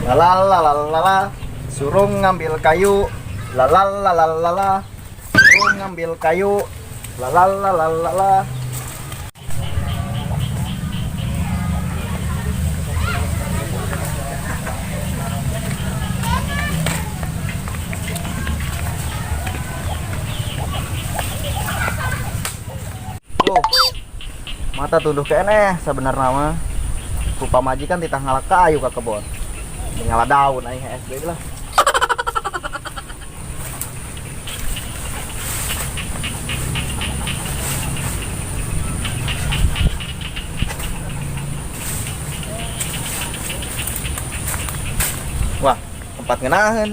Lalalalala, suruh ngambil kayu. Lalalalala, suruh ngambil kayu. Lalalalala. Mata tunduk kene sebenarnya mah rupa majikan titah ngalak kayu ke kebon ngala daun aing SD lah. Wah, tempat ngenahan